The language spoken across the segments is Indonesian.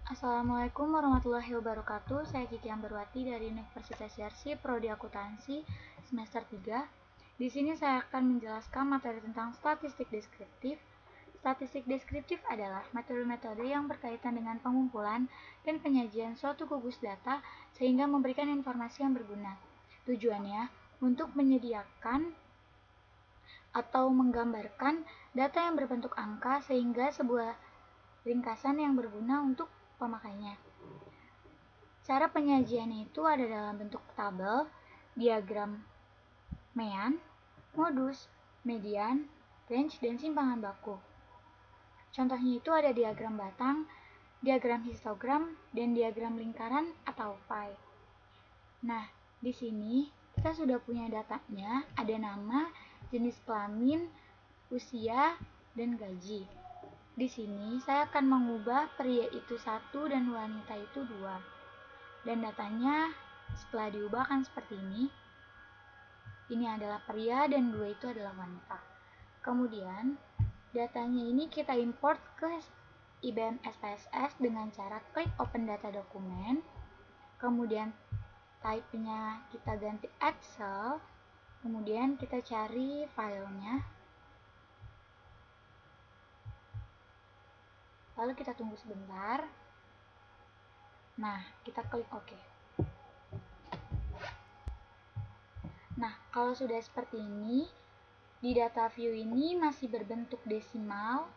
Assalamualaikum warahmatullahi wabarakatuh. Saya Kiki Amberwati dari Universitas Yarsi, Prodi Akuntansi, semester 3. Di sini saya akan menjelaskan materi tentang statistik deskriptif. Statistik deskriptif adalah metode-metode yang berkaitan dengan pengumpulan dan penyajian suatu gugus data sehingga memberikan informasi yang berguna. Tujuannya untuk menyediakan atau menggambarkan data yang berbentuk angka sehingga sebuah ringkasan yang berguna untuk pemakainya. Cara penyajiannya itu ada dalam bentuk tabel, diagram mean, modus, median, range, dan simpangan baku. Contohnya itu ada diagram batang, diagram histogram, dan diagram lingkaran atau pie. Nah, di sini kita sudah punya datanya, ada nama, jenis kelamin, usia, dan gaji. Di sini saya akan mengubah pria itu 1 dan wanita itu 2. Dan datanya setelah diubah akan seperti ini. Ini adalah pria dan 2 itu adalah wanita. Kemudian datanya ini kita import ke IBM SPSS dengan cara klik open data dokumen. Kemudian type-nya kita ganti Excel. Kemudian kita cari filenya. Lalu kita tunggu sebentar. Nah, kita klik OK. Nah, kalau sudah seperti ini, di data view ini masih berbentuk desimal,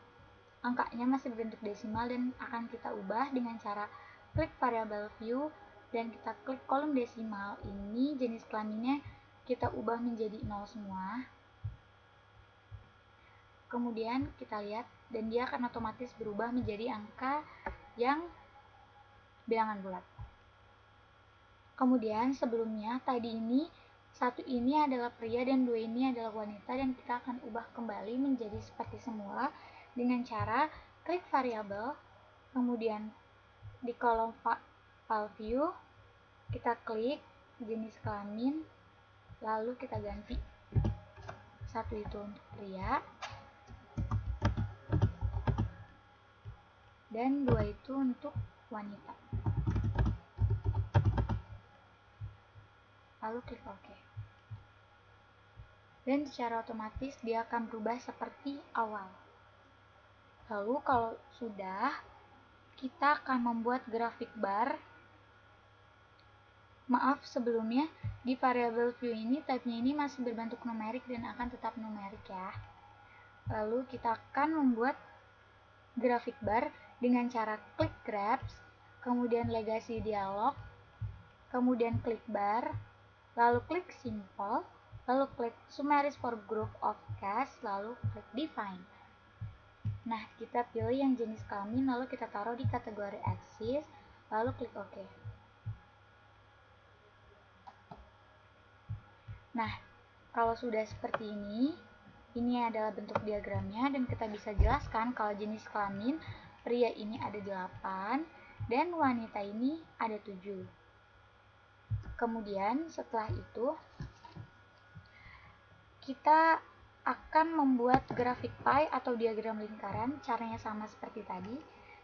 angkanya masih berbentuk desimal dan akan kita ubah dengan cara klik variabel view dan kita klik kolom desimal ini, jenis kelaminnya kita ubah menjadi 0 semua. Kemudian kita lihat dan dia akan otomatis berubah menjadi angka yang bilangan bulat. Kemudian sebelumnya tadi ini 1 ini adalah pria dan 2 ini adalah wanita dan kita akan ubah kembali menjadi seperti semula dengan cara klik variabel, kemudian di kolom file view kita klik jenis kelamin, lalu kita ganti 1 itu untuk pria dan 2 itu untuk wanita. Lalu klik OK. Dan secara otomatis dia akan berubah seperti awal. Lalu kalau sudah, kita akan membuat grafik bar. Maaf sebelumnya, di variabel view ini type-nya ini masih berbentuk numerik dan akan tetap numerik ya. Lalu kita akan membuat grafik bar dengan cara klik graph, kemudian legasi dialog, kemudian klik bar, lalu klik simple, lalu klik summaries for group of cast, lalu klik define. Nah, kita pilih yang jenis kelamin, lalu kita taruh di kategori axis, lalu klik OK. Nah, kalau sudah seperti ini adalah bentuk diagramnya dan kita bisa jelaskan kalau jenis kelamin pria ini ada 8 dan wanita ini ada 7. Kemudian setelah itu kita akan membuat grafik pie atau diagram lingkaran. Caranya sama seperti tadi.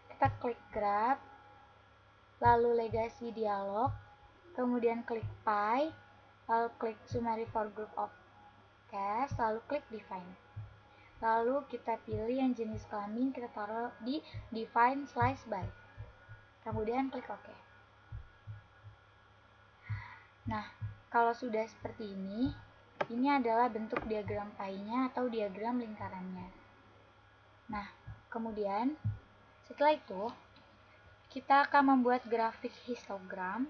Kita klik graph, lalu legasi dialog, kemudian klik pie, lalu klik summary for group of cast, lalu klik define. Lalu kita pilih yang jenis kelamin, kita taruh di define slice by. Kemudian klik OK. Nah, kalau sudah seperti ini adalah bentuk diagram pie-nya atau diagram lingkarannya. Nah, kemudian setelah itu kita akan membuat grafik histogram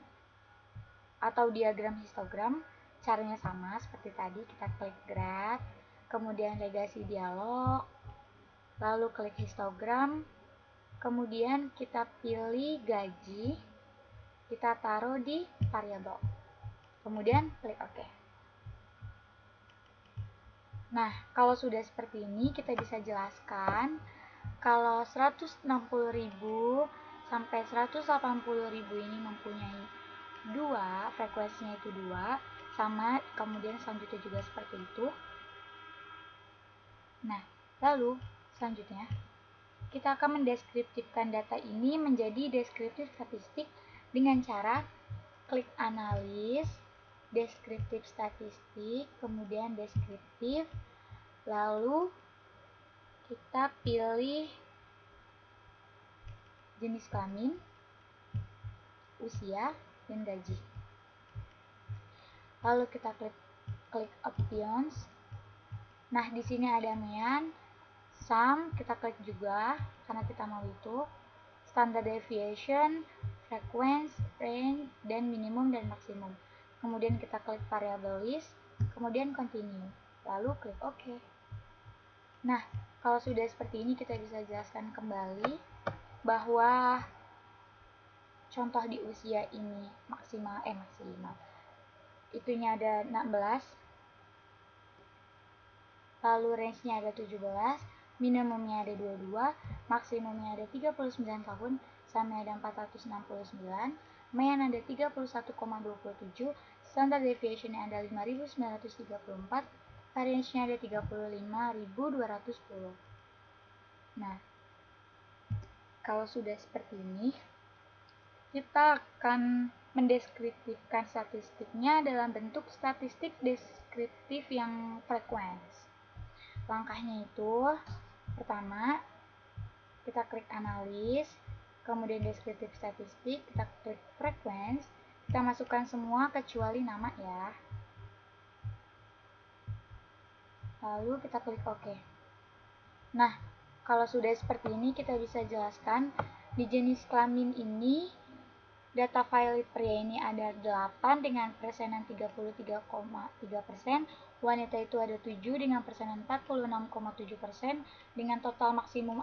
atau diagram histogram. Caranya sama seperti tadi, kita klik graph, kemudian legasi dialog, lalu klik histogram, kemudian kita pilih gaji, kita taruh di variabel, kemudian klik OK. Nah, kalau sudah seperti ini, kita bisa jelaskan kalau 160.000 sampai 180.000 ini mempunyai 2, frekuensinya itu 2, sama, kemudian selanjutnya juga seperti itu. Nah, lalu selanjutnya kita akan mendeskriptifkan data ini menjadi deskriptif statistik dengan cara klik analis, deskriptif statistik, kemudian deskriptif, lalu kita pilih jenis kelamin, usia, dan gaji. Lalu kita klik options. Nah, di sini ada mean, sum, kita klik juga karena kita mau itu, standard deviation, frequency, range, dan minimum dan maksimum. Kemudian kita klik variable list, kemudian continue, lalu klik OK. Nah, kalau sudah seperti ini kita bisa jelaskan kembali bahwa contoh di usia ini maksimal itunya ada 16, lalu range-nya ada 17, minimumnya ada 22, maksimumnya ada 39 tahun, sumnya ada 469, mean ada 31,27, standard deviation-nya ada 5934, variance-nya ada 35.210. Nah, kalau sudah seperti ini, kita akan mendeskriptifkan statistiknya dalam bentuk statistik deskriptif yang frekuens. Langkahnya itu, pertama, kita klik analis, kemudian deskriptif statistik, kita klik frequency, kita masukkan semua kecuali nama ya. Lalu kita klik OK. Nah, kalau sudah seperti ini kita bisa jelaskan di jenis kelamin ini data valid pria ini ada 8 dengan persenan 33,3%, wanita itu ada 7 dengan persenan 46,7%, dengan total maksimum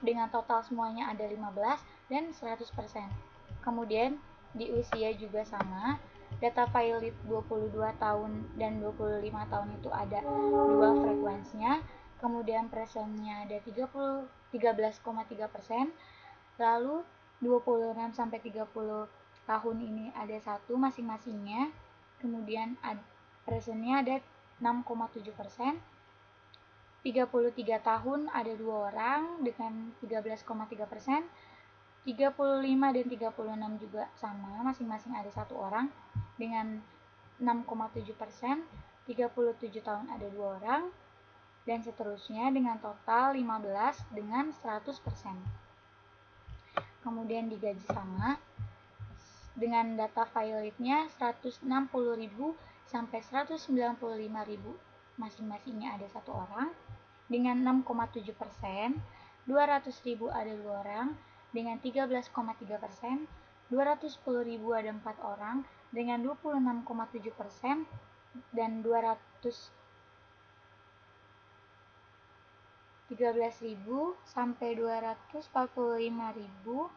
dengan total semuanya ada 15 dan 100%. Kemudian di usia juga sama, data valid 22 tahun dan 25 tahun itu ada 2 frekuensinya, kemudian persennya ada 13,3%, lalu 26 sampai 30 tahun ini ada 1 masing-masingnya, kemudian persennya ada 6,7%, 33 tahun ada 2 orang dengan 13,3%, 35 dan 36 juga sama, masing-masing ada 1 orang dengan 6,7%, 37 tahun ada 2 orang, dan seterusnya dengan total 15 dengan 100%. Kemudian digaji sama dengan data validnya 160.000 sampai 195.000, masing-masingnya ada 1 orang dengan 6,7%, 200.000 ada 2 orang dengan 13,3%, 210.000 ada 4 orang dengan 26,7%, dan 213.000 sampai 245.000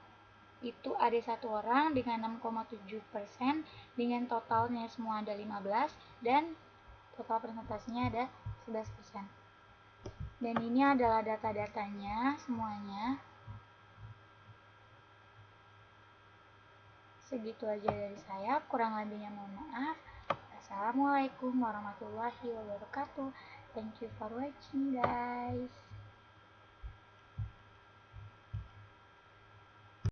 itu ada 1 orang dengan 6,7%, dengan totalnya semua ada 15 dan total persentasenya ada 11%. Dan ini adalah data-datanya semuanya. Segitu aja dari saya, kurang lebihnya mohon maaf. Assalamualaikum warahmatullahi wabarakatuh. Thank you for watching guys.